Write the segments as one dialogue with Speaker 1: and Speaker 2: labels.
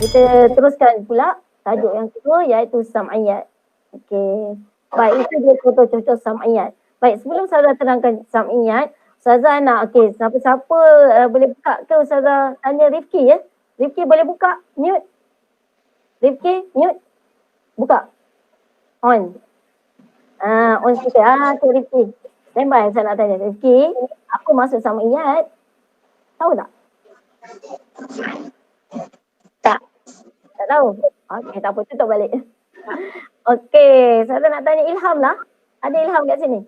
Speaker 1: kita teruskan pula tajuk yang kedua iaitu sam'iyat. Okey. Baik, itu dia contoh-contoh sam'iyat. Baik, sebelum Ustazah terangkan sam'iyat, Ustazah nak, siapa-siapa boleh buka ke Ustazah tanya Rifki ya? Rifki boleh buka? Mute. Rifki, mute. Buka. On. On speaker. Okay, Rifki. Standby, saya nak tanya. Rifki, apa maksud sam'iyat? Tahu tak? Tak tahu? Okey, tak apa, tutup balik. Okey, saya nak tanya Ilham lah. Ada Ilham kat sini?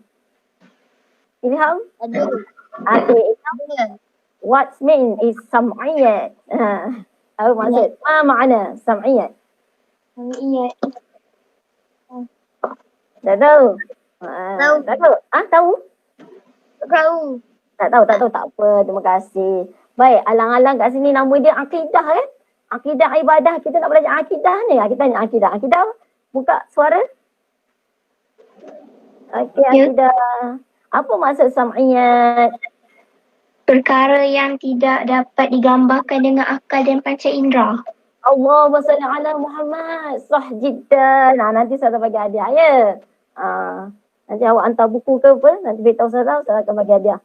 Speaker 1: Ilham?
Speaker 2: Ada.
Speaker 1: Okey, Ilham. What mean is sam'iyat? Apa maksud? Ma makna sam'iyat?
Speaker 2: Sam'iyat.
Speaker 1: Tak tahu?
Speaker 2: Tahu.
Speaker 1: Tak tahu? Tahu?
Speaker 2: Tak tahu.
Speaker 1: Tak tahu, tak apa. Terima kasih. Baik, alang-alang kat sini nama dia akidah kan? Akidah ibadah. Kita nak belajar akidah ni. Kita tanya akidah. Akidah, buka suara. Okey, akidah. Apa maksud sam'iyat?
Speaker 2: Perkara yang tidak dapat digambarkan dengan akal dan panca indera.
Speaker 1: Allahumma salli ala Muhammad. Sah jiddan. Nanti saya bagi hadiah ya. Nanti awak hantar buku ke apa. Nanti beritahu saya akan bagi hadiah.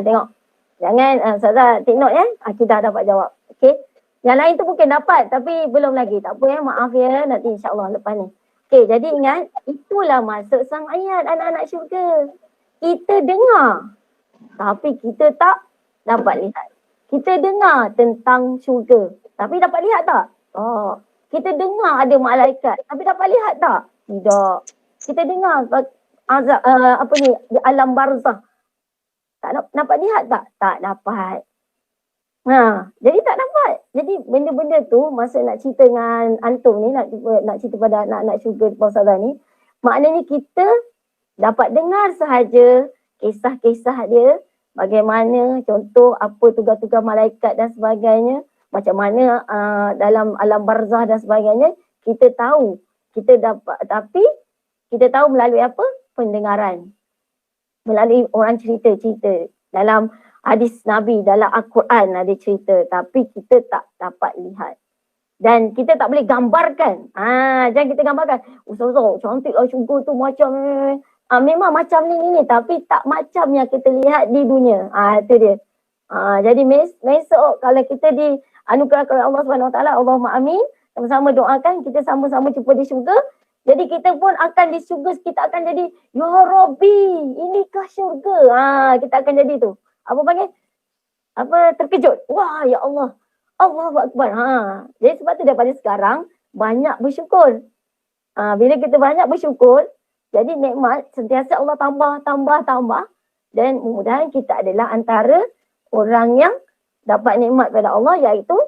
Speaker 1: Tengok. Jangan, Ustazah take note ya. Akidah dapat jawab. Okey. Yang lain tu mungkin dapat tapi belum lagi. Tak apa ya, maaf ya. Nanti insyaAllah lepas ni. Okey, jadi ingat. Itulah maksud sam'iyat anak-anak syurga. Kita dengar. Tapi kita tak dapat lihat. Kita dengar tentang syurga. Tapi dapat lihat tak? Tak. Kita dengar ada malaikat. Tapi dapat lihat tak? Tidak. Kita dengar azab, di alam barzah. Tak dapat lihat tak? Tak dapat. Jadi tak dapat. Jadi benda-benda tu masa nak cerita dengan antum ni, nak cerita pada anak-anak syurga Ustazah ni, maknanya kita dapat dengar sahaja kisah-kisah dia, bagaimana contoh apa tugas-tugas malaikat dan sebagainya, macam mana dalam alam barzah dan sebagainya, kita tahu. Kita dapat, tapi kita tahu melalui apa? Pendengaran. Melalui orang cerita-cerita. Dalam hadis Nabi, dalam Al-Quran ada cerita. Tapi kita tak dapat lihat. Dan kita tak boleh gambarkan. Jangan kita gambarkan. Ustazah, cantiklah syurga tu macam memang macam ni. Tapi tak macam yang kita lihat di dunia. Itu dia. Jadi besok kalau kita dianugerahkan oleh Allah SWT, Allahumma amin. Sama-sama doakan, kita sama-sama jumpa di syurga. Jadi kita pun akan di syurga, kita akan jadi, Ya Rabbi, inikah syurga? Kita akan jadi tu. Apa panggil? Terkejut. Wah, ya Allah. Allahu Akbar. Jadi sebab tu daripada sekarang, banyak bersyukur. Bila kita banyak bersyukur, jadi nikmat sentiasa Allah tambah. Dan mudah-mudahan kita adalah antara orang yang dapat nikmat pada Allah, iaitu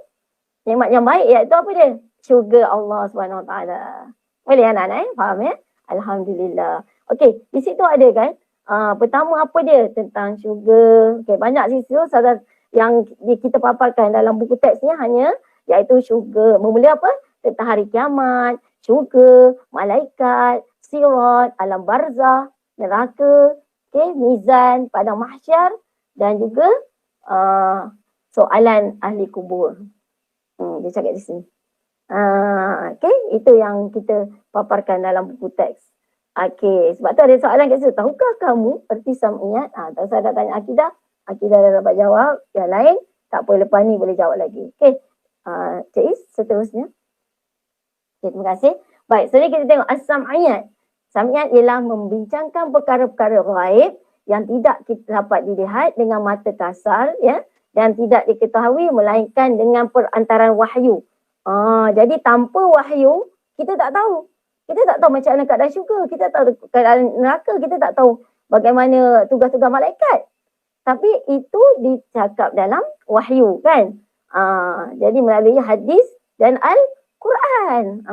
Speaker 1: nikmat yang baik, iaitu apa dia? Syurga Allah SWT. Boleh anak-anak faham ya? Alhamdulillah. Okey, di situ ada kan? Pertama apa dia? Tentang syurga. Okey, banyak sisi yang kita paparkan dalam buku teks ni hanya iaitu syurga. Bermula apa? Tentang hari kiamat, syurga, malaikat, sirat, alam barzah, neraka, mizan, padang mahsyar dan juga soalan ahli kubur. Dia cakap di sini. Itu yang kita paparkan dalam buku teks. Sebab tu ada soalan kat situ. Tahukah kamu erti sam'iyat? Tak saya dah tanya akidah. Akidah dah dapat jawab. Yang lain, tak apa, lepas ni boleh jawab lagi. Cik Is, seterusnya. Terima kasih. Baik, sekarang kita tengok as-sam'iyat. Sam'iyat ialah membincangkan perkara-perkara ghaib yang tidak kita dapat dilihat dengan mata kasar, ya, dan tidak diketahui melainkan dengan perantaran wahyu. Jadi tanpa wahyu, kita tak tahu. Kita tak tahu macam mana keadaan syurga, kita tak tahu keadaan neraka, kita tak tahu bagaimana tugas-tugas malaikat. Tapi itu dicakap dalam wahyu kan. Jadi melalui hadis dan Al-Quran.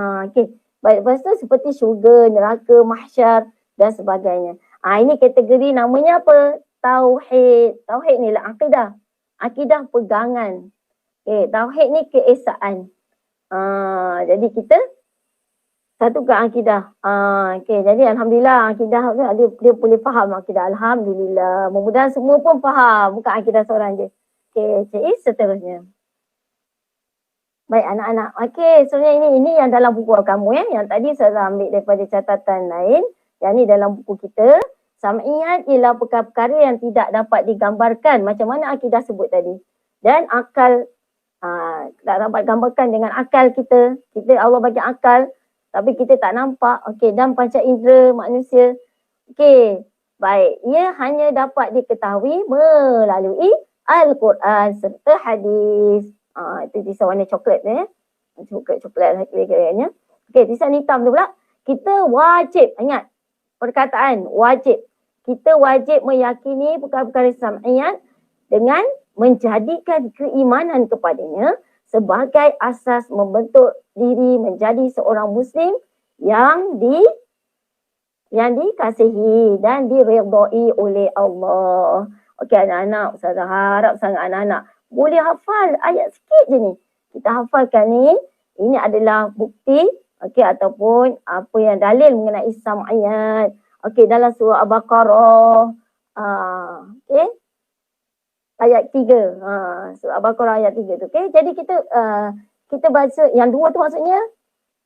Speaker 1: Baik, lepas tu seperti syurga, neraka, mahsyar dan sebagainya. Ini kategori namanya apa? Tauhid. Tauhid ni lah akidah. Akidah pegangan. Tauhid ni keesaan. Jadi kita satukan akidah. Jadi alhamdulillah akidah dia boleh faham akidah. Alhamdulillah. Mudah-mudahan semua pun faham. Bukan akidah seorang je. Cik Is seterusnya. Baik anak-anak. Okey, sebenarnya ini yang dalam buku kamu ya. Yang tadi saya ambil daripada catatan lain. Yang ni dalam buku kita. Sam'iyat ialah perkara-perkara yang tidak dapat digambarkan. Macam mana Akidah sebut tadi. Dan akal, tak dapat gambarkan dengan akal kita. Allah bagi akal. Tapi kita tak nampak. Okey, dan panca indera manusia. Okey, baik. Ia hanya dapat diketahui melalui Al-Quran serta hadis. Itu tulisan warna coklat tu ya. Coklat kira-kiranya. Okey, tulisan hitam tu pula. Kita wajib, ingat perkataan wajib. Kita wajib meyakini perkara-perkara sam'iyat dengan menjadikan keimanan kepadanya sebagai asas membentuk diri menjadi seorang Muslim yang dikasihi dan diridai oleh Allah. Okey anak-anak, Ustazah harap sangat anak-anak boleh hafal ayat sikit je ni. Kita hafalkan ni, ini adalah bukti okey ataupun apa yang dalil mengenai sam'iyat. Okey, dalam surah Al-Baqarah. Okey. Ayat 3. Surah Al-Baqarah ayat 3 tu. Okey, jadi kita baca yang 2 tu maksudnya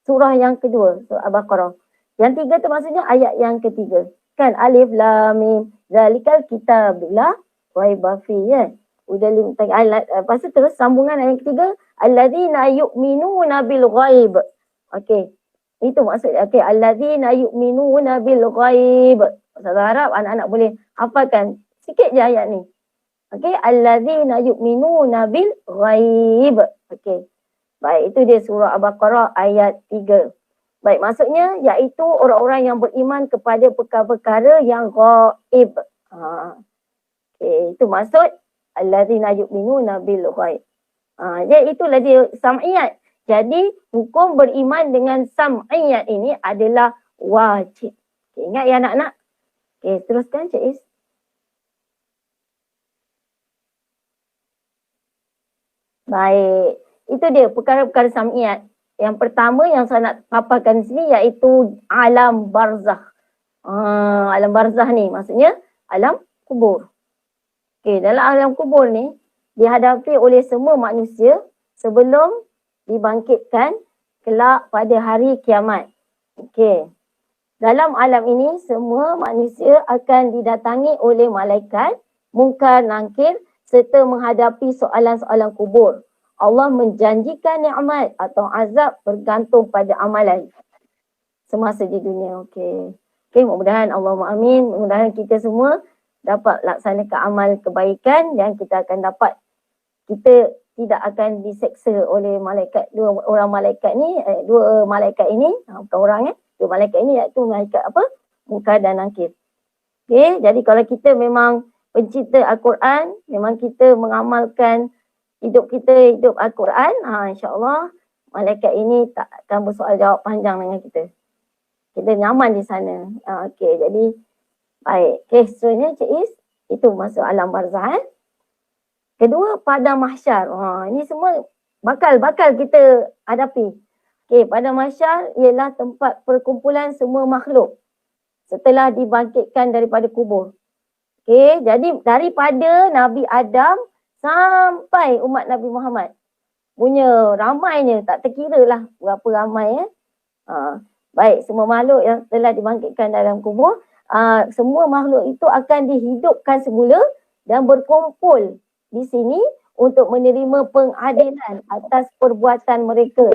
Speaker 1: surah yang kedua, surah Al-Baqarah. Yang 3 tu maksudnya ayat yang ketiga. Kan alif lam mim zalikal kitab la raiba fihi kan. Udah lepas tu terus sambungan ayat ketiga, alladzina yu'minuna bil ghaib. Okey. Itu maksudnya. Okey, alladzina yu'minuna bil ghaib. Saya harap anak-anak boleh hafalkan sikit je ayat ni. Okey, alladzina yu'minuna bil ghaib. Okey. Baik, itu dia surah Al-Baqarah ayat 3. Baik, maksudnya iaitu orang-orang yang beriman kepada perkara-perkara yang ghaib. Okey, itu maksud alladzina yu'minuna bil ghaib. Jadi itulah dia sam'iyat. Jadi hukum beriman dengan sam'iyat ini adalah wajib. Okay, ingat ya anak-anak? Okey, teruskan Cik Is. Baik, itu dia perkara-perkara sam'iyat. Yang pertama yang saya nak paparkan di sini iaitu alam barzakh. Alam barzakh ni maksudnya alam kubur. Okey, dalam alam kubur ni dihadapi oleh semua manusia sebelum dibangkitkan kelak pada hari kiamat. Okey. Dalam alam ini semua manusia akan didatangi oleh malaikat, mungkar, nakir serta menghadapi soalan-soalan kubur. Allah menjanjikan nikmat atau azab bergantung pada amalan semasa di dunia. Okey. Okey, mudah-mudahan Allahumma amin. Mudah-mudahan kita semua dapat laksanakan amal kebaikan dan kita akan dapat, kita tidak akan diseksa oleh malaikat, dua malaikat ini, bukan orang dua malaikat ini iaitu malaikat apa? Mungkar dan nakir. Okey, jadi kalau kita memang pencinta Al-Quran, memang kita mengamalkan hidup kita, hidup Al-Quran, insya-Allah malaikat ini tak akan bersoal jawab panjang dengan kita. Kita nyaman di sana. Okey, jadi baik. Okey, seterusnya Cik Is, itu masuk alam barzakh. Kedua, padang mahsyar. Ini semua bakal kita hadapi. Okey, padang mahsyar ialah tempat perkumpulan semua makhluk setelah dibangkitkan daripada kubur. Okey, jadi daripada Nabi Adam sampai umat Nabi Muhammad. Punya ramainya, tak terkira lah berapa ramai baik, semua makhluk yang telah dibangkitkan dalam kubur, semua makhluk itu akan dihidupkan semula dan berkumpul di sini untuk menerima pengadilan atas perbuatan mereka.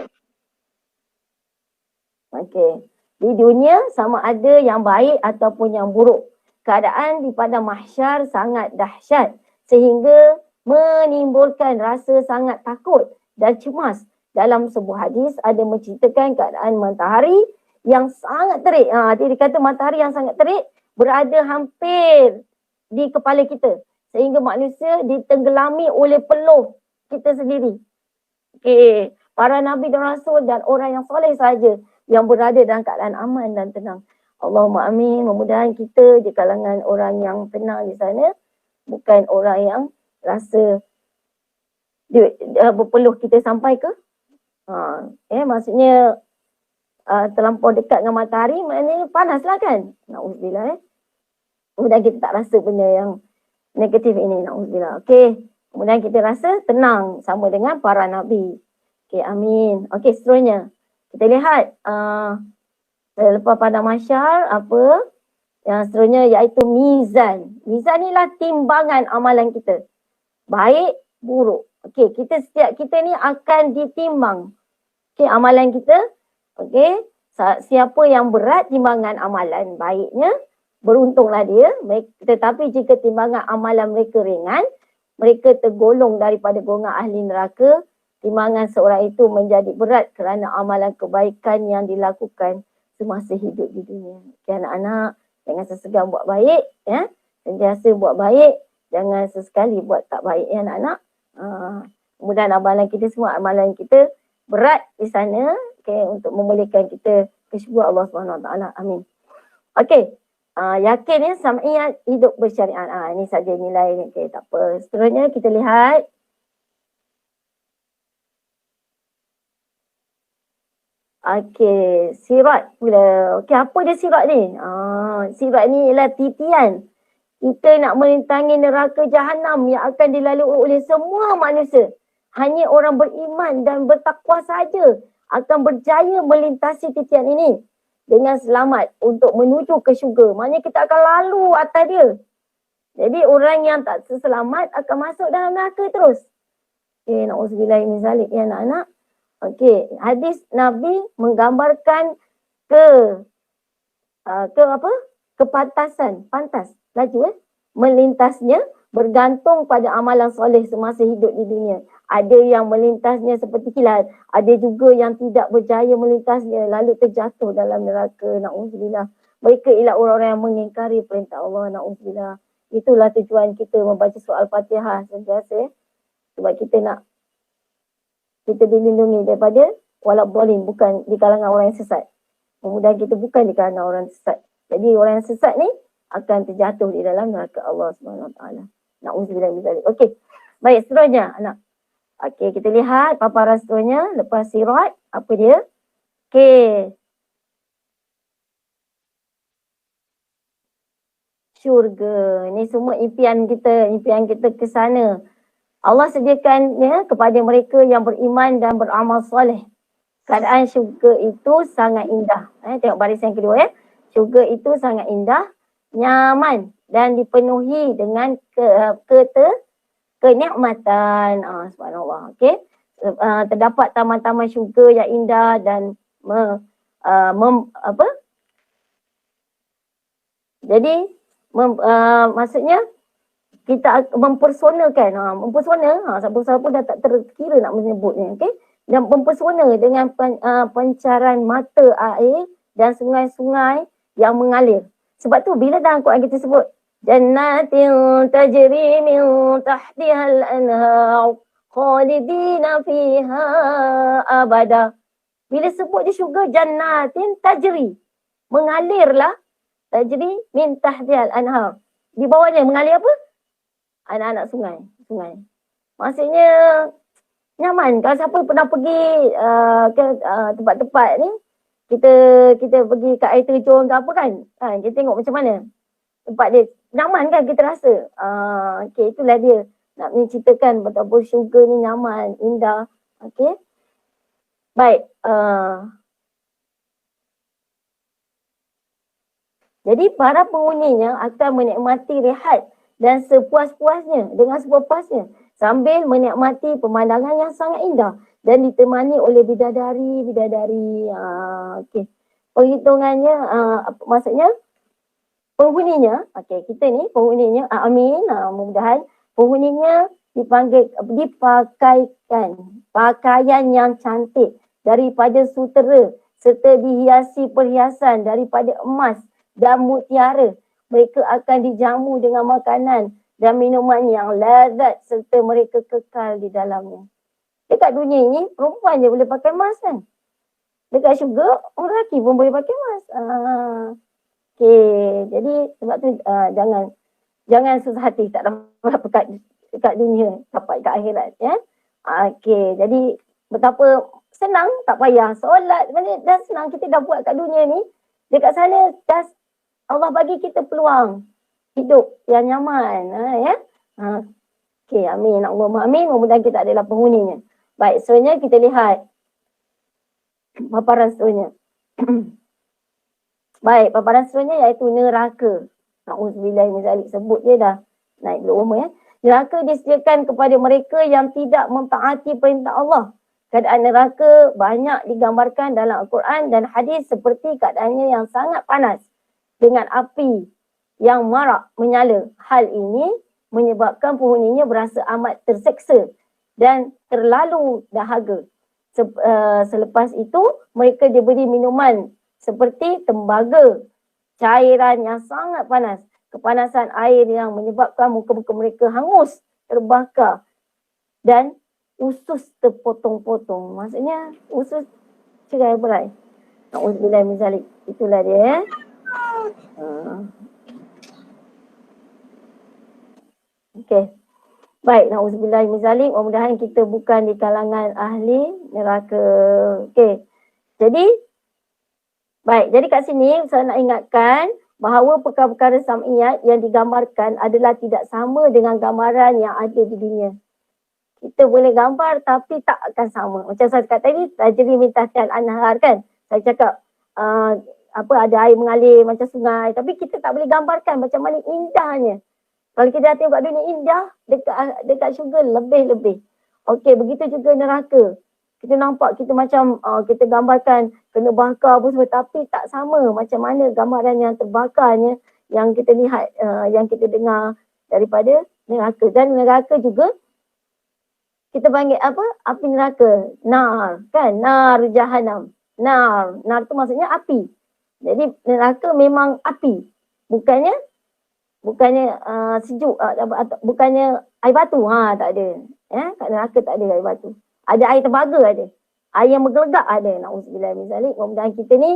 Speaker 1: Okey. Di dunia sama ada yang baik ataupun yang buruk. Keadaan di padang mahsyar sangat dahsyat sehingga menimbulkan rasa sangat takut dan cemas. Dalam sebuah hadis ada menceritakan keadaan matahari yang sangat terik. Dia kata matahari yang sangat terik berada hampir di kepala kita. Sehingga manusia ditenggelami oleh peluh kita sendiri. Okey, para nabi dan rasul dan orang yang soleh saja yang berada dalam keadaan aman dan tenang. Allahumma amin. Mudah-mudahan kita di kalangan orang yang tenang di sana, bukan orang yang rasa berpeluh kita sampai ke. Maksudnya terlampau dekat dengan matahari, maknanya panaslah kan. Na'udzubillah. Mudah-mudahan kita tak rasa benda yang negatif ini, na'udzubillah. Okey, kemudian kita rasa tenang sama dengan para nabi. Okey, amin. Okey, seterusnya. Kita lihat selepas pada mahsyar apa? Yang seterusnya iaitu mizan. Mizan inilah timbangan amalan kita. Baik, buruk. Okey, setiap kita ni akan ditimbang. Okey, amalan kita. Okey, siapa yang berat timbangan amalan baiknya, beruntunglah dia. Tetapi jika timbangan amalan mereka ringan, mereka tergolong daripada golongan ahli neraka. Timbangan seorang itu menjadi berat kerana amalan kebaikan yang dilakukan semasa hidup di dunia. Okay, anak-anak, jangan sesegan buat baik, ya. Sentiasa buat baik, jangan sesekali buat tak baik, ya anak-anak. Kemudian amalan kita semua, amalan kita berat di sana, okay, untuk memulihkan kita ke syurga Allah SWT. Amin. Okey, yakin ya, sam'iyat, hidup bersyariat. Ini saja nilai ni. Okay, tak apa. Seterusnya kita lihat. Okey, sirat pula. Okey, apa dia sirat ni? Sirat ni ialah titian. Kita nak melintangi neraka jahanam yang akan dilalui oleh semua manusia. Hanya orang beriman dan bertakwa saja akan berjaya melintasi titian ini dengan selamat untuk menuju ke syurga. Maknanya kita akan lalu atas dia. Jadi orang yang tak selamat akan masuk dalam neraka terus. Okay, na'udzubillah min zalik ya anak-anak. Okey, hadis Nabi menggambarkan kepantasan, pantas, laju melintasnya bergantung pada amalan soleh semasa hidup di dunia. Ada yang melintasnya seperti kilat, ada juga yang tidak berjaya melintasnya lalu terjatuh dalam neraka. Na'udzubillah. Mereka ialah orang-orang yang mengingkari perintah Allah. Na'udzubillah. Itulah tujuan kita membaca surah Al-Fatihah sentiasa. Sebab kita dilindungi daripada walad-dhalin, bukan di kalangan orang yang sesat. Kemudian kita bukan di kalangan orang sesat. Jadi orang yang sesat ni akan terjatuh di dalam neraka Allah SWT. Na'udzubillah min zalik. Okey. Baik, seterusnya anak. Okey, kita lihat paparan seterusnya lepas sirat, apa dia? Okey. Syurga. Ni semua impian kita ke sana. Allah sediakannya kepada mereka yang beriman dan beramal soleh. Keadaan syurga itu sangat indah. Tengok baris yang kedua ya. Syurga itu sangat indah, nyaman dan dipenuhi dengan kenikmatan. Subhanallah. Okey. Terdapat taman-taman syurga yang indah dan maksudnya kita mempersonakan, siapa-siapa pun dah tak terkira nak menyebutnya, okey. Dan mempesona dengan pancaran mata air dan sungai-sungai yang mengalir. Sebab tu bila dalam Quran kita sebut jannatin tajri min tahtihal anhar khalidina fiha abada. Bila sebut di syurga jannatin tajri, mengalirlah, tajri min tahtihal anhar. Di bawahnya mengalir apa? Anak-anak sungai. Maksudnya nyaman. Kalau siapa pernah pergi ke tempat-tempat ni, kita pergi ke air terjun ke apa kan, kita tengok macam mana tempat dia. Nyaman kan kita rasa. Okey, itulah dia. Nak menceritakan betapa syurga ni nyaman, indah. Okey. Baik. Jadi para penghuninya akan menikmati rehat dan sepuas-puasnya, dengan sepuas-puasnya sambil menikmati pemandangan yang sangat indah dan ditemani oleh bidadari. Okey. Perhitungannya, maksudnya penghuninya, okey, kita ni penghuninya, amin, mudah-mudahan penghuninya dipakaikan pakaian yang cantik daripada sutera serta dihiasi perhiasan daripada emas dan mutiara. Mereka akan dijamu dengan makanan dan minuman yang lazat serta mereka kekal di dalamnya. Dekat dunia ini, perempuan je boleh pakai emas kan? Dekat syurga, orang lelaki pun boleh pakai emas. Okey, jadi sebab tu jangan susah hati tak dapat dekat dunia, dapat dekat akhirat. Ya? Okey, jadi betapa senang, tak payah solat. Dah senang kita dah buat kat dunia ni. Dekat sana, Allah bagi kita peluang hidup yang nyaman. Ya? Okey, amin. Allahumma amin. Mudah-mudahan kita adalah penghuninya. Baik, seterusnya kita lihat paparan seterusnya. Baik, paparan seterusnya iaitu neraka. Na'udzubillah min zalik, sebut je dah naik berumur ya. Neraka disediakan kepada mereka yang tidak mentaati perintah Allah. Keadaan neraka banyak digambarkan dalam Al-Quran dan hadis seperti keadaannya yang sangat panas dengan api yang marak menyala. Hal ini menyebabkan penghuninya berasa amat terseksa dan terlalu dahaga. Selepas itu, mereka diberi minuman seperti tembaga, cairan yang sangat panas, kepanasan air yang menyebabkan muka-muka mereka hangus, terbakar dan usus terpotong-potong. Maksudnya usus cerai berai. Na'udzubillah min zalik. Itulah dia. Okey. Baik, na'udzubillah min zalik. Mudah-mudahan kita bukan di kalangan ahli neraka. Okey. Jadi baik, jadi kat sini saya nak ingatkan bahawa perkara-perkara sam'iyat yang digambarkan adalah tidak sama dengan gambaran yang ada di dunia. Kita boleh gambar tapi tak akan sama. Macam saya cakap tadi, tajri min tahtil anhar kan. Saya cakap ada air mengalir macam sungai, tapi kita tak boleh gambarkan macam mana indahnya. Kalau kita dah tengok kat dunia indah, dekat syurga lebih-lebih. Okey, begitu juga neraka. Kita nampak kita macam kita gambarkan kena bakar apa semua, tapi tak sama macam mana gambaran yang terbakarnya yang kita lihat, yang kita dengar daripada neraka. Dan neraka juga kita panggil apa? Api neraka. Nar, kan? Nar Jahannam. Nar tu maksudnya api. Jadi neraka memang api. Bukannya sejuk, bukannya air batu. Tak ada. Kat neraka tak ada air batu. Ada air tembaga ada. Air yang bergelegak ada. Na'udzubillah min zalik. Mudah-mudahan kita ni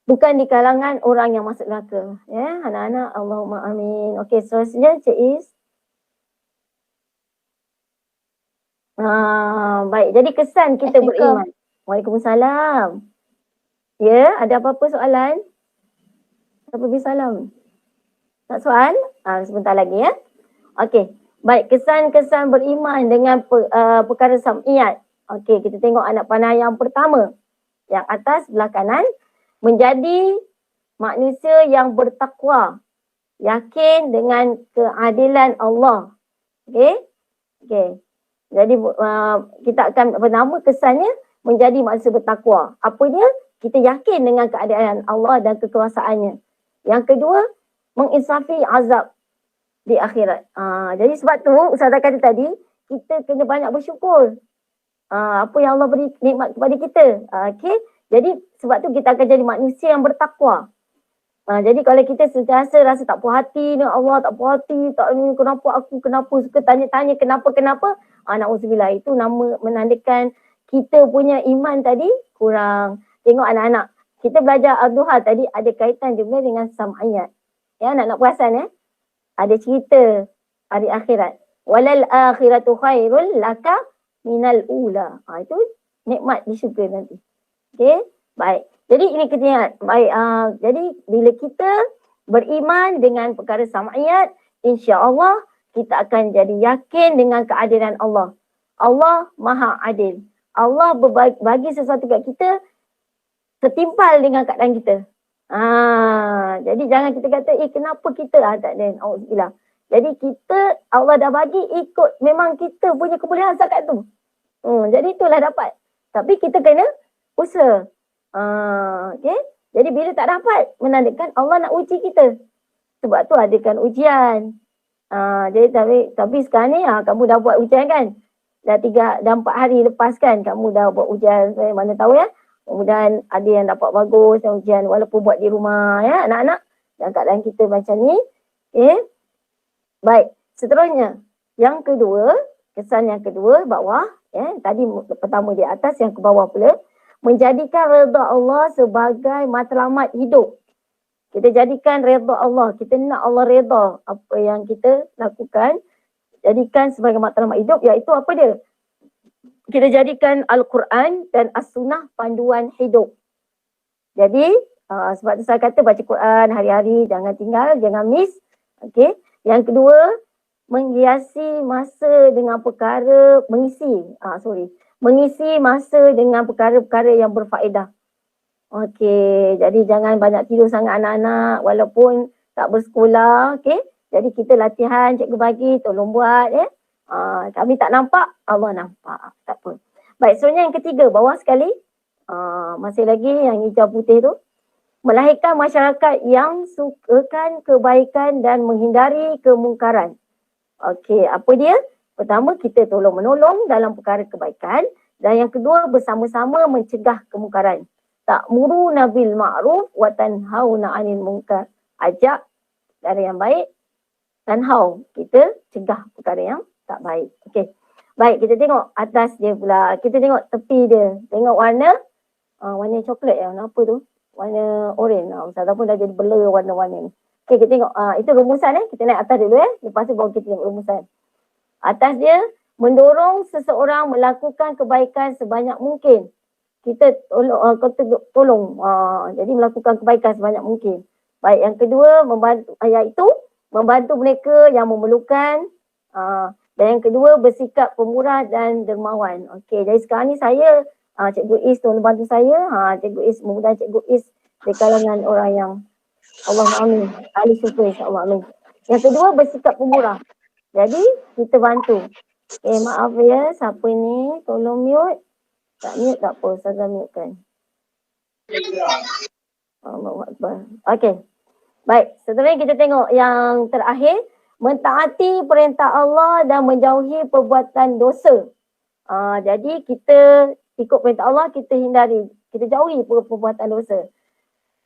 Speaker 1: bukan di kalangan orang yang masuk neraka. Ya, anak-anak, Allahumma amin. Okey, seterusnya Cik Is. Baik, jadi kesan kita beriman. Waalaikumsalam. Ya, ada apa-apa soalan? Siapa beri salam? Tak soal? Sebentar lagi ya. Okey. Baik, kesan-kesan beriman dengan perkara sam'iyat. Okey, kita tengok anak panah yang pertama. Yang atas belah kanan. Menjadi manusia yang bertakwa. Yakin dengan keadilan Allah. Okey? Okey. Jadi kita akan pertama kesannya menjadi manusia bertakwa. Apa dia? Kita yakin dengan keadaan Allah dan kekuasaannya. Yang kedua, menginsafi azab di akhirat. Jadi sebab tu Ustazah kata tadi, kita kena banyak bersyukur. Apa yang Allah beri nikmat kepada kita. Okay? Jadi sebab tu kita akan jadi manusia yang bertakwa. Jadi kalau kita sentiasa rasa tak puas hati dengan Allah, tak puas hati, kenapa suka tanya-tanya kenapa, na'udzubillah, itu nama menandakan kita punya iman tadi kurang. Tengok anak-anak, kita belajar Al-Duha tadi ada kaitan juga dengan sam'iyat. Ya, nak perasan ada cerita hari akhirat. Walal akhiratu khairul laka minal ula. Itu nikmat di syurga nanti. Okey, baik. Jadi ini kita ingat. Baik, jadi bila kita beriman dengan perkara sam'iyat, insya-Allah kita akan jadi yakin dengan keadilan Allah. Allah Maha Adil. Allah bagi sesuatu kat kita setimpal dengan keadaan kita. Jadi jangan kita kata, kenapa kita? Tak ada. Alhamdulillah. Jadi kita, Allah dah bagi ikut memang kita punya kebolehan setakat tu. Jadi itulah dapat. Tapi kita kena usaha. Okay? Jadi bila tak dapat, menandakan Allah nak uji kita. Sebab tu adakan ujian. Jadi tapi sekarang ni kamu dah buat ujian kan? Dah 4 hari lepas kan kamu dah buat ujian. Saya mana tahu ya. Kemudian ada yang dapat bagus dan ujian walaupun buat di rumah ya anak-anak. Dan keadaan kita macam ni. Okay? Baik, seterusnya. Yang kedua, kesan yang kedua bawah. Tadi pertama di atas, yang ke bawah pula. Menjadikan redha Allah sebagai matlamat hidup. Kita jadikan redha Allah. Kita nak Allah redha apa yang kita lakukan. Jadikan sebagai matlamat hidup, iaitu apa dia? Kita jadikan Al-Quran dan As-Sunnah panduan hidup. Jadi, sebab tu saya kata baca Quran hari-hari, jangan tinggal, jangan miss. Okay. Yang kedua, menghiasi masa dengan perkara, mengisi masa dengan perkara-perkara yang berfaedah. Okey, jadi jangan banyak tidur sangat anak-anak walaupun tak bersekolah, okey. Jadi kita latihan, cikgu bagi, tolong buat ya. Kami tak nampak, Allah nampak. Tak apa. Baik, seterusnya yang ketiga, bawah sekali. Masih lagi yang hijau putih tu. Melahirkan masyarakat yang sukakan kebaikan dan menghindari kemungkaran. Okey, apa dia? Pertama, kita tolong menolong dalam perkara kebaikan. Dan yang kedua, bersama-sama mencegah kemungkaran. Ta'muruna bil ma'ruf wa tanhauna 'anil munkar. Ajak perkara yang baik, tanhau, kita cegah perkara yang tak baik. Okey. Baik, kita tengok atas dia pula. Kita tengok tepi dia. Tengok warna warna coklat ya. Warna apa tu? Warna oren. Ustazah pun dah jadi blur warna-warna ni. Okey, kita tengok itu rumusan Kita naik atas dulu Lepas tu baru kita tengok rumusan. Atas dia, mendorong seseorang melakukan kebaikan sebanyak mungkin. Kita tolong jadi melakukan kebaikan sebanyak mungkin. Baik, yang kedua iaitu membantu mereka yang memerlukan, dan yang kedua bersikap pemurah dan dermawan. Okey, jadi sekarang ni saya Cikgu Is tolong bantu saya, Cikgu Is, mudah Cikgu Is di kalangan orang yang Allahumma amin, ahli syukur insya-Allah amin. Yang kedua bersikap pemurah. Jadi kita bantu. Maaf ya, siapa ni tolong mute. Tak mute tak apa, Ustazah mute kan. Allahu Akbar. Okey. Baik, seterusnya kita tengok yang terakhir. Mentaati perintah Allah dan menjauhi perbuatan dosa. Jadi kita ikut perintah Allah, kita hindari, kita jauhi perbuatan dosa.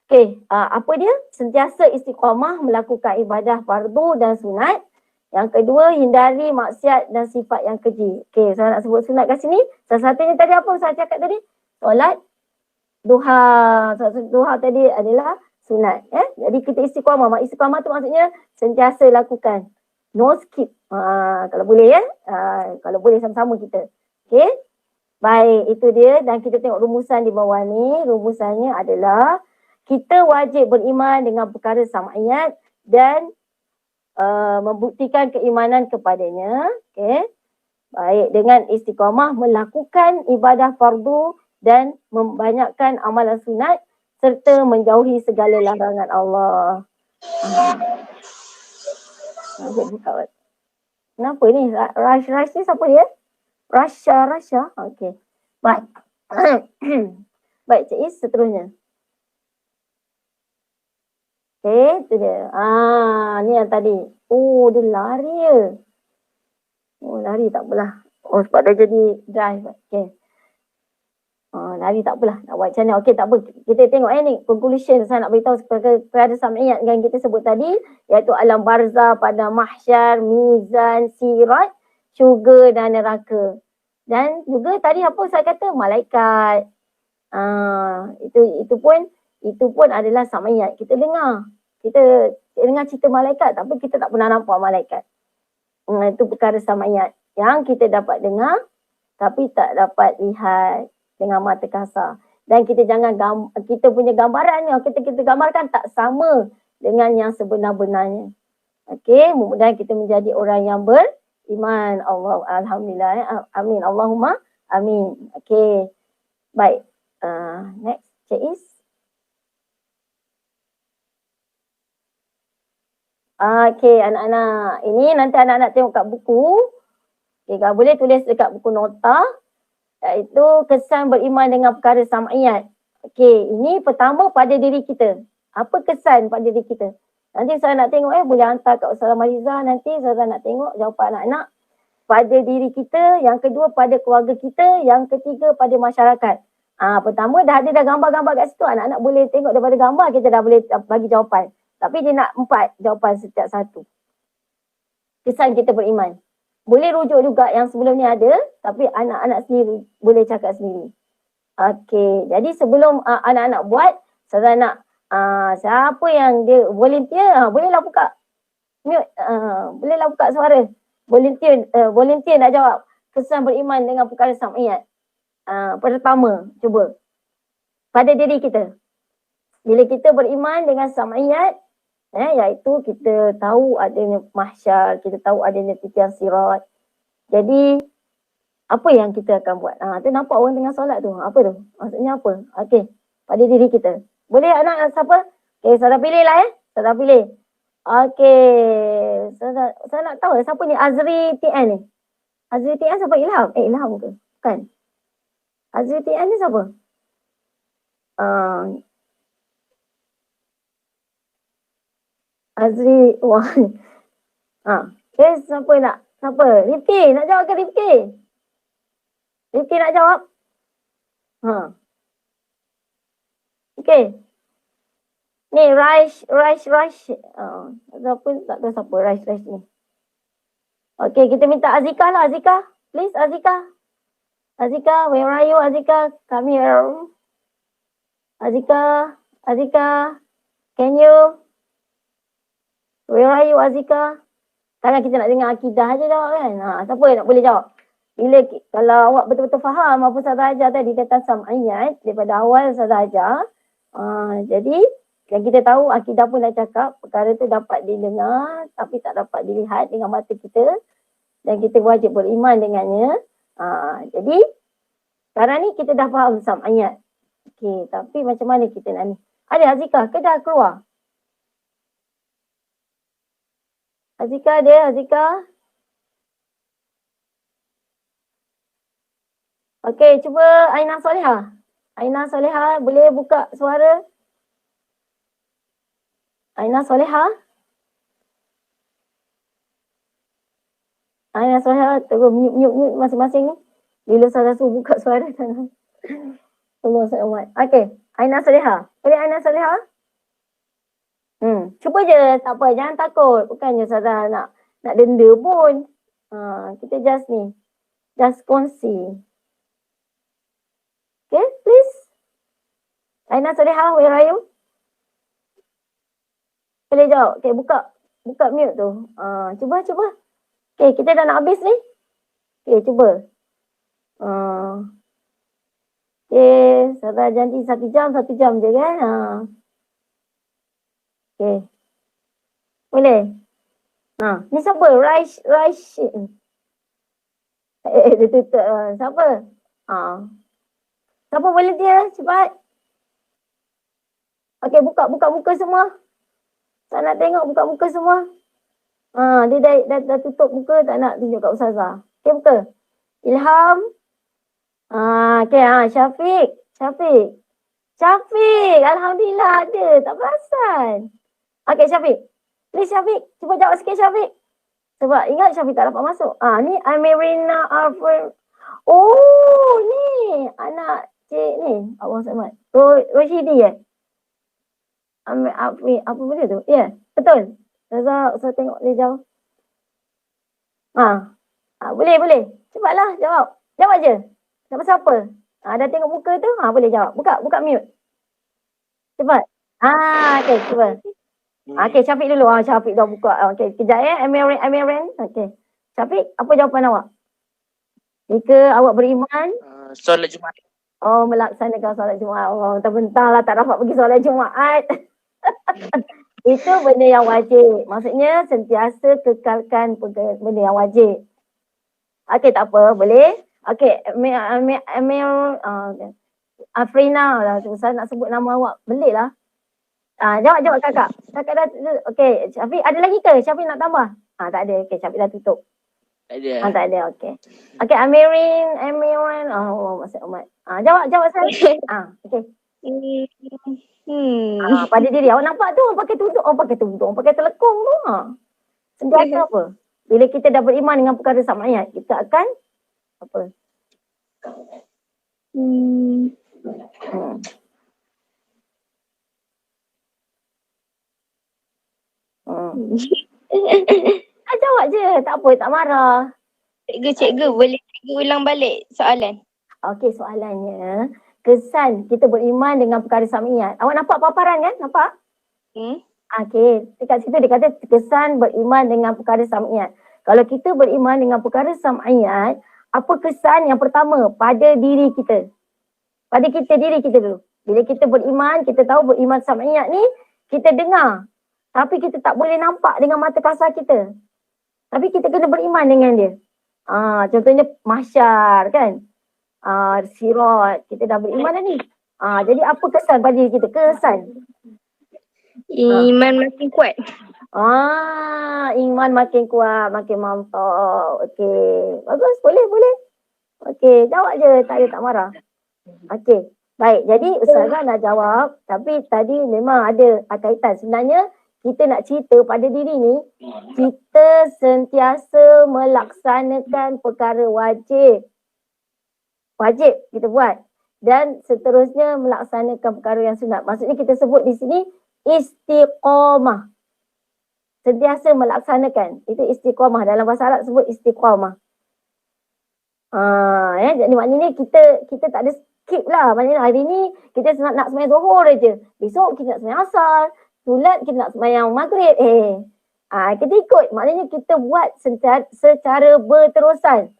Speaker 1: Okey, apa dia? Sentiasa istiqamah melakukan ibadah fardu dan sunat. Yang kedua, hindari maksiat dan sifat yang keji. Okey, saya nak sebut sunat kat sini. Salah satunya tadi apa saya cakap tadi? Solat duha. Solat duha tadi adalah sunat. Jadi kita istiqamah. Istiqamah tu maksudnya sentiasa lakukan. No skip. Kalau boleh kalau boleh sama-sama kita. Okey. Baik, itu dia. Dan kita tengok rumusan di bawah ni. Rumusannya adalah kita wajib beriman dengan perkara sam'iyat dan membuktikan keimanan kepadanya. Okey. Baik, dengan istiqamah melakukan ibadah fardu dan membanyakkan amalan sunat serta menjauhi segala larangan Allah. Kenapa ni? Rash ni siapa dia? Rasha. Okey. Baik. Baik, Cik Is, seterusnya. Okey, tu dia. Ni yang tadi. Dia lari je. Lari tak apalah. Sebab dah jadi drive. Okey. Lari tak apalah. Nak buat macam mana. Okey, tak apa. Kita tengok ni. Conclusion saya nak beritahu perkara sam'iyat yang kita sebut tadi. Iaitu alam barzah, pada mahsyar, mizan, sirat, syurga dan neraka. Dan juga tadi apa saya kata? Malaikat. Itu pun adalah sam'iyat. Kita dengar cerita malaikat tapi kita tak pernah nampak malaikat. Itu perkara sam'iyat yang kita dapat dengar tapi tak dapat lihat dengan mata kasar. Dan kita kita punya gambaran yang kita gambarkan tak sama dengan yang sebenar-benarnya. Okey, mudah-mudahan kita menjadi orang yang beriman. Alhamdulillah. Amin. Allahumma amin. Okey. Baik. Next, Cik Is. Okey, anak-anak. Ini nanti anak-anak tengok kat buku. Okey, kalau boleh tulis dekat buku nota. Iaitu kesan beriman dengan perkara sam'iyat. Okey, ini pertama pada diri kita. Apa kesan pada diri kita? Nanti saya nak tengok boleh hantar kat Ustazah Mariza nanti saya nak tengok jawapan anak-anak. Pada diri kita, yang kedua pada keluarga kita, yang ketiga pada masyarakat. Pertama dah ada gambar-gambar kat situ. Anak-anak boleh tengok daripada gambar kita dah boleh bagi jawapan. Tapi dia nak 4 jawapan setiap satu. Kesan kita beriman. Boleh rujuk juga yang sebelum ni ada. Tapi anak-anak sendiri boleh cakap sendiri. Okey. Jadi sebelum anak-anak buat. Saya nak siapa yang dia volunteer. Bolehlah buka. Mute. Bolehlah buka suara. Volunteer nak jawab. Kesan beriman dengan perkara sam'iyat. Pertama. Cuba. Pada diri kita. Bila kita beriman dengan sam'iyat. Iaitu kita tahu adanya mahsyar, kita tahu adanya titian sirat. Jadi apa yang kita akan buat? Tu nampak orang tengah solat tu. Apa tu? Maksudnya apa? Okey, pada diri kita. Boleh anak siapa? Okey, saya dah pilih lah Saya dah pilih. Okey, saya nak tahu siapa ni Azri TN ni. Azri TN siapa? Ilham? Ilham ke? Bukan. Azri TN ni siapa? Azri, wah. Siapa nak? Siapa? Rifki, nak jawab ke Rifki? Rifki nak jawab? Okey. Ni Raish. Siapa tak tahu siapa Raish ni. Okey, kita minta Azika lah. Azika, please Azika. Azika, where are you Azika? Come here. Azika, can you? Where are you Azika? Kadang kita nak dengar akidah aja jawab kan. Siapa yang nak boleh jawab? Kalau awak betul-betul faham apa Ustazah ajar tadi tentang sam'iyat daripada awal Ustazah ajar. Jadi yang kita tahu akidah pun dah cakap perkara tu dapat didengar tapi tak dapat dilihat dengan mata kita dan kita wajib beriman dengannya. Jadi sekarang ni kita dah faham sam'iyat. Okey, tapi macam mana kita nak ni? Ada Azika ke dah keluar? Azika ada, Azika? Okey, cuba Aina Solehah. Aina Solehah boleh buka suara? Aina Solehah? Aina Solehah, terus mute masing-masing ni. Bila saya suruh buka suara kan. Allah SWT. Okey, Aina Solehah. Boleh Aina Solehah? Cuba je, tak apa, jangan takut. Bukannya Ustazah nak denda pun. Kita just ni. Just kongsi. Okay, please. Aina Solehah, where are you? Boleh jawab. Okay, buka mute tu. Cuba. Okay, kita dah nak habis ni. Okay, cuba. Okay, Ustazah janji 1 jam je kan. Okay. Boleh? Ni siapa? Raish. Dia tutup. Siapa? Siapa boleh dia? Cepat. Okay, buka muka semua. Tak nak tengok buka muka semua. Dia dah tutup muka, tak nak tunjuk kat Ustazah. Okay, buka. Ilham. Okay, Syafiq. Alhamdulillah ada. Tak perasan. Okay, Syafiq. Please Syafiq. Cuba jawab sikit Syafiq. Sebab ingat Syafiq tak dapat masuk. Ni Amirina Arfan. Oh, ni. Anak cik ni. Allah SWT. Roshidi apa benda tu? Ya, betul. Saya tengok dia jauh. Boleh. Cepatlah jawab. Jawab je. Siapa? Dah tengok muka tu? Boleh jawab. Buka mute. Cepat. Okay, cuba. Okay, Syafiq dulu. Syafiq dah buka. Okay, kejap Amirin. Okay. Syafiq, apa jawapan awak? Jika awak beriman?
Speaker 3: Solat Jumaat.
Speaker 1: Oh, melaksanakan solat Jumaat. Oh, mentang-mentang lah tak dapat pergi solat Jumaat. Itu benda yang wajib. Maksudnya sentiasa kekalkan benda yang wajib. Okay, tak apa. Boleh? Okay, Afrina lah. Saya nak sebut nama awak. Boleh lah. Jawab kakak. Kakak dah, okay. Syafiq ada lagi ke? Syafiq nak tambah? Tak ada. Okay, Syafiq dah tutup. Tak ada. Okay. Okay, Amirin. Masya Allah. Jawab saya. Okay. Pada diri. Awak nampak tu orang pakai tutup. Orang pakai telekung tu. Sentiasa apa? Bila kita dah beriman dengan perkara sam'iyat, kita akan apa? Jawab je. Tak apa, tak marah.
Speaker 2: Cikgu, boleh cikgu ulang balik soalan?
Speaker 1: Okey, soalannya, kesan kita beriman dengan perkara sam'iyat. Awak nampak paparan kan? Nampak? Okey, dekat situ dia kata kesan beriman dengan perkara sam'iyat. Kalau kita beriman dengan perkara sam'iyat, apa kesan yang pertama pada diri kita? Pada diri kita dulu. Bila kita beriman, kita tahu beriman sam'iyat ni, kita dengar Tapi kita tak boleh nampak dengan mata kasar kita. Tapi kita kena beriman dengan dia. Contohnya mahsyar kan. Sirat, kita dah beriman dah ni. Jadi apa kesan pada diri kita? Kesan.
Speaker 2: Iman makin kuat.
Speaker 1: Iman makin kuat, makin mantap. Okey. Bagus, boleh. Okey, jawab je. Tak marah. Okey. Baik, jadi Ustazah dah jawab. Tapi tadi memang ada kaitan. Sebenarnya kita nak cerita pada diri ni, kita sentiasa melaksanakan perkara wajib. Wajib kita buat. Dan seterusnya melaksanakan perkara yang sunat. Maksudnya kita sebut di sini istiqamah. Sentiasa melaksanakan. Itu istiqamah. Dalam bahasa Arab sebut istiqamah. Jadi maknanya kita tak ada skip lah. Maknanya hari ni kita nak sembahyang zuhur je. Besok kita nak sembahyang asar. Solat kita nak sembahyang maghrib. Kita ikut. Maknanya kita buat secara berterusan.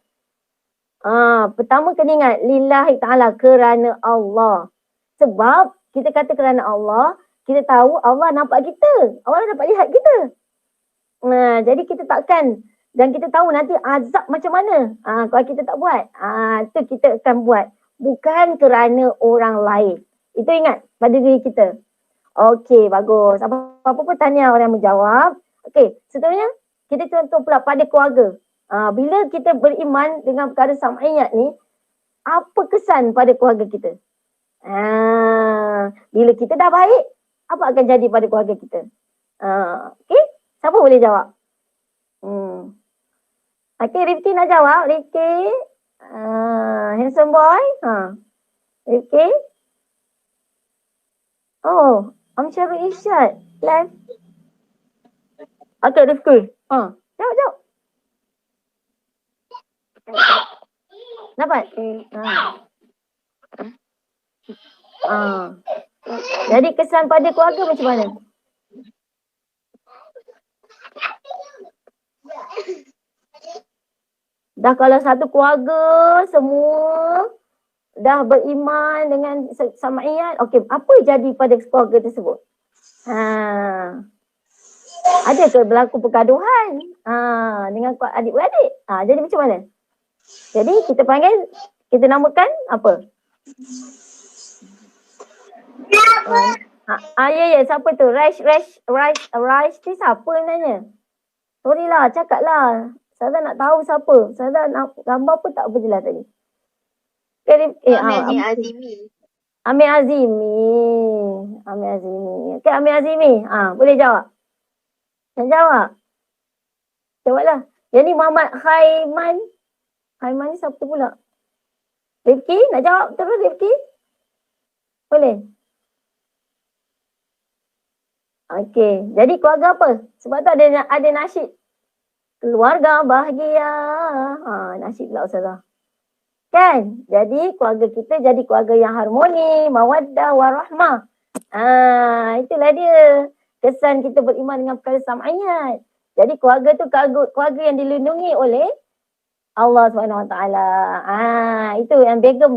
Speaker 1: Pertama kena ingat. Lillahi ta'ala. Kerana Allah. Sebab kita kata kerana Allah. Kita tahu Allah nampak kita. Allah dapat lihat kita. Jadi kita takkan. Dan kita tahu nanti azab macam mana. Kalau kita tak buat. Itu kita akan buat. Bukan kerana orang lain. Itu ingat pada diri kita. Okey, bagus. Apa-apa pun tanya orang yang menjawab. Okey, seterusnya kita contoh pula pada keluarga. Bila kita beriman dengan perkara sam'iyat ni, apa kesan pada keluarga kita? Bila kita dah baik, apa akan jadi pada keluarga kita? Okey, siapa boleh jawab? Okey, Rifki nak jawab. Rifki, handsome boy. Rifki. Oh, Amsyarul Irsyad. Live. Okey, Rifki. Jawab. Dapat? Jadi kesan pada keluarga macam mana? Dah kalau satu keluarga semua dah beriman dengan sam'iyat, okey, apa jadi pada keluarga tersebut? Ada ke berlaku pergaduhan dengan adik-beradik? Jadi macam mana? Jadi kita namakan apa? Ya, siapa tu? Raish ni siapa sebenarnya? Sorry lah, cakap lah. Saya nak tahu siapa. Saya nak gambar pun tak berjelas tadi.
Speaker 3: Amir Azimi.
Speaker 1: Amir Azimi. Okey, Amir Azimi. Boleh jawab? Nak jawab? Jawablah. Yang ni Muhammad Khaiman. Khaiman ni siapa pula? Rifki, nak jawab terus Rifki? Boleh? Okey, jadi keluarga apa? Sebab tu ada nasyid. Keluarga bahagia. Nasyid pula Ustazah. Kan? Jadi keluarga kita jadi keluarga yang harmoni, mawaddah, warahmah. Itulah dia. Kesan kita beriman dengan perkara sam'iyat. Jadi keluarga tu keluarga yang dilindungi oleh Allah SWT. Itu yang Begum.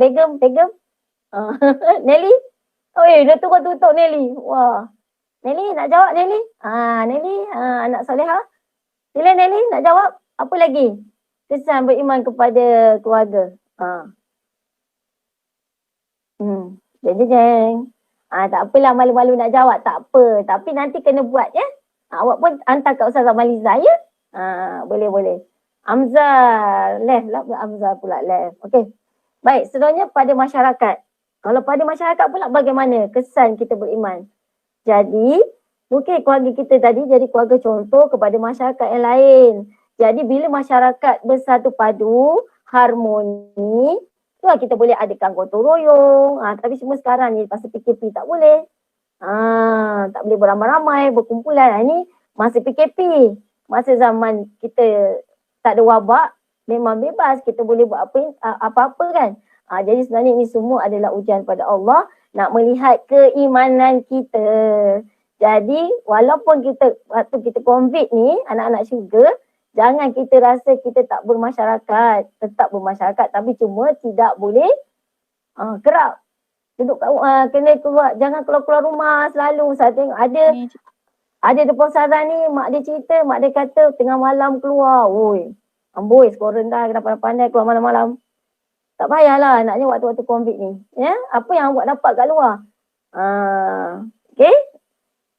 Speaker 1: Nelly? Dah tutup Nelly. Wah. Nelly nak jawab Nelly? Nelly, anak solehah. Sila Nelly nak jawab. Apa lagi? Kesan beriman kepada keluarga. Jeng. Tak apalah malu-malu nak jawab. Tak apa. Tapi nanti kena buat ya. Awak pun hantar kat Ustazah Maliza ya. Boleh. Amzal. Left lah. Amzal pula left. Okey. Baik. Sebenarnya pada masyarakat. Kalau pada masyarakat pula bagaimana kesan kita beriman? Jadi, mungkin keluarga kita tadi jadi keluarga contoh kepada masyarakat yang lain. Jadi, bila masyarakat bersatu padu, harmoni, itulah kita boleh adakan gotong royong. Tapi semua sekarang ni pasal PKP tak boleh. Tak boleh beramai-ramai, berkumpulan. Ini masa PKP. Masa zaman kita tak ada wabak, memang bebas. Kita boleh buat apa-apa kan. Jadi sebenarnya ini semua adalah ujian pada Allah nak melihat keimanan kita. Jadi walaupun waktu kita COVID ni, anak-anak syurga, jangan kita rasa kita tak bermasyarakat. Tetap bermasyarakat tapi cuma tidak boleh kerap. Duduk kena keluar, jangan keluar-keluar rumah selalu. Saya tengok Ada depan Ustazah ni, mak dia cerita, mak dia kata tengah malam keluar. Oi, amboi, skor rendah, kenapa pandai keluar malam-malam. Tak payahlah anaknya waktu-waktu COVID ni. Ya, apa yang awak dapat kat luar? Okay.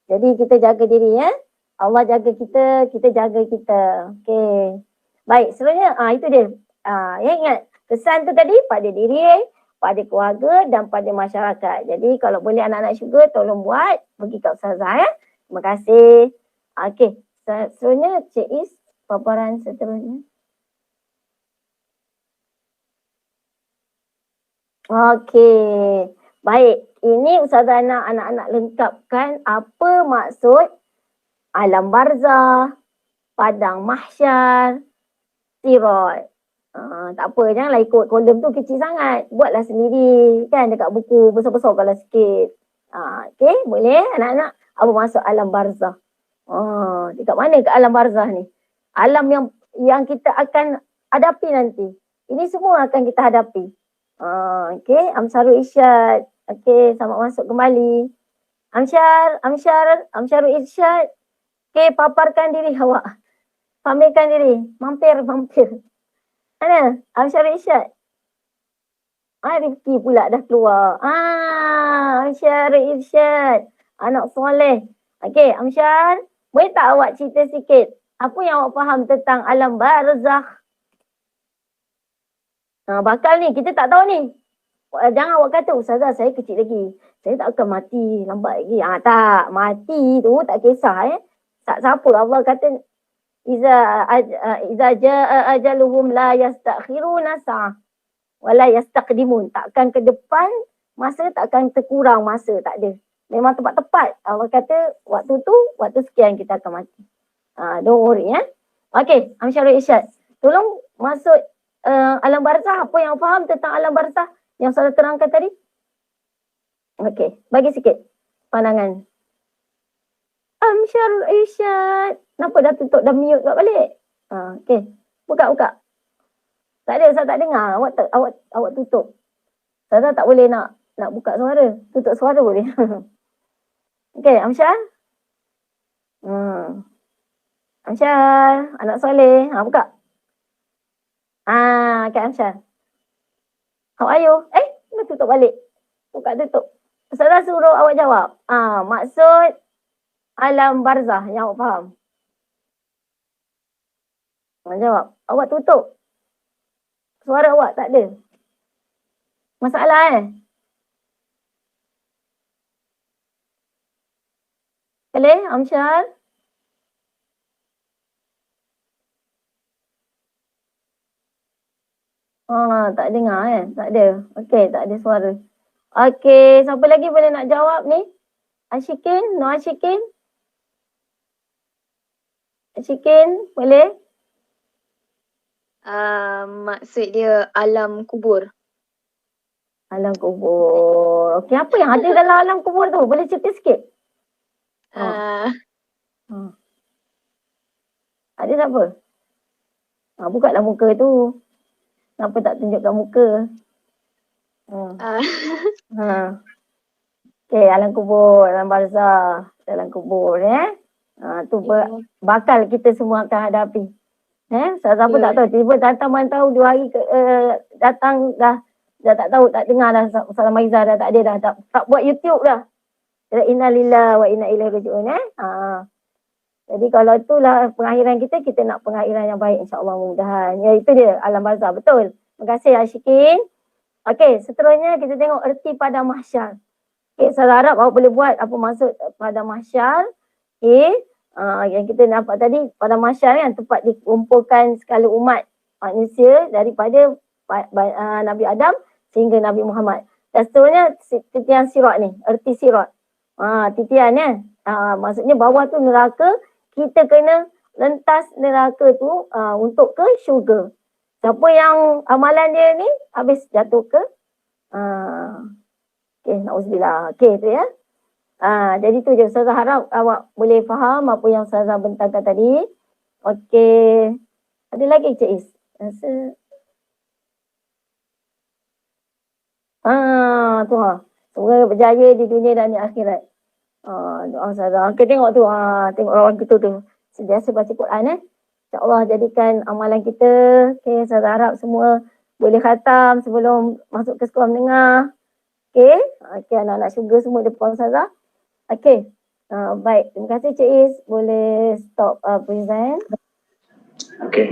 Speaker 1: Jadi kita jaga diri ya. Allah jaga kita, kita jaga kita. Okay. Baik, seterusnya itu dia. Ya ingat, kesan tu tadi pada diri, pada keluarga dan pada masyarakat. Jadi kalau boleh anak-anak syurga tolong buat, pergi kat Ustazah ya. Terima kasih. Okay, seterusnya Cik Is, paparan seterusnya. Okey. Baik, ini Ustazah nak anak-anak lengkapkan apa maksud alam barzah, padang mahsyar, sirat. Tak apa, janganlah ikut kolom tu kecil sangat. Buatlah sendiri kan dekat buku besar-besar kalau sikit. Okey, boleh anak-anak? Apa maksud alam barzah? Dekat mana ke alam barzah ni? Alam yang kita akan hadapi nanti. Ini semua akan kita hadapi. Okey, Amsyarul Irsyad. Okey, selamat masuk kembali. Amsyarul Irsyad. Okey, paparkan diri awak. Pamerkan diri. Mampir. Mana? Amsyarul Irsyad. Rifki pula dah keluar. Amsyarul Irsyad. Anak soleh. Okey, Amsyar. Boleh tak awak cerita sikit? Apa yang awak faham tentang alam barzakh? Bakal ni, kita tak tahu ni. Jangan awak kata, Ustazah saya kecil lagi. Saya tak akan mati lambat lagi. Tak, mati tu tak kisah Tak siapa Allah kata, Iza jaa ajaluhum la yastakhiruna sa'ah. Wala yastaqdimun. Takkan ke depan masa, takkan terkurang masa. Tak ada. Memang tepat-tepat. Allah kata, waktu tu, waktu sekian kita akan mati. Don't worry ya. Okay, Amsyarul Irsyad. Tolong masuk alam barzah, apa yang faham tentang alam barzah yang saya terangkan tadi? Okey, bagi sikit pandangan. Amsyarul Irsyad. Kenapa dah tutup, dah mute kat balik? Okey, buka. Tak ada, saya tak dengar. Awak tutup. Saya tak boleh nak buka suara. Tutup suara boleh. Okey, Amsyar. Amsyar, anak soleh. Buka. Kak Amsyar. How are you? Dah tutup balik. Buka tutup. Ustazah suruh awak jawab. Maksud alam barzah yang awak faham. Awak jawab. Awak tutup. Suara awak tak ada. Masalah Boleh, Amsyar? Tak dengar Tak ada. Okey, tak ada suara. Okey, siapa lagi boleh nak jawab ni? Ashikin? No Ashikin? Ashikin, boleh?
Speaker 3: Maksud dia alam kubur.
Speaker 1: Alam kubur. Okey, apa yang ada dalam alam kubur tu? Boleh cerita sikit? Ada siapa? Buka lah muka tu. Kenapa tak tunjukkan muka? Okey, alam kubur, alam barzah, dalam kubur tu bakal kita semua akan hadapi. Siapa tak tahu, tiba datang tahu 2 hari datang dah tak tahu, tak dengar dah Salam Maizah dah tak ada dah, tak buat YouTube dah. Inna lillahi wa inna ilaihi raji'un Jadi kalau itulah pengakhiran kita nak pengakhiran yang baik insya-Allah mudah-mudahan. Ya itu dia alam barzah, betul. Terima kasih Ashikin. Okey, seterusnya kita tengok erti pada mahsyar. Okey, saya harap awak boleh buat apa maksud pada mahsyar. Okey, yang kita nampak tadi pada mahsyar kan tempat dikumpulkan segala umat manusia daripada Nabi Adam sehingga Nabi Muhammad. Dan seterusnya titian sirat ni, erti sirat. Titian maksudnya bawah tu neraka, kita kena lentas neraka tu untuk ke syurga. Siapa yang amalan dia ni habis jatuh ke okey, na'udzubillah. Okey tu ya. Jadi tu je, Ustazah harap awak boleh faham apa yang Ustazah bentangkan tadi. Okey. Ada lagi Cik Is? Rasa tu semoga berjaya di dunia dan di akhirat. Doa Ustazah. Okey, tengok tu. Tengok orang kita tu. Sentiasa baca Quran InsyaAllah jadikan amalan kita. Okey, Ustazah harap semua boleh khatam sebelum masuk ke sekolah menengah. Okey. Okey, anak-anak syurga semua depan Ustazah. Okey. Baik. Terima kasih Cik Is. Boleh stop present.
Speaker 4: Okay.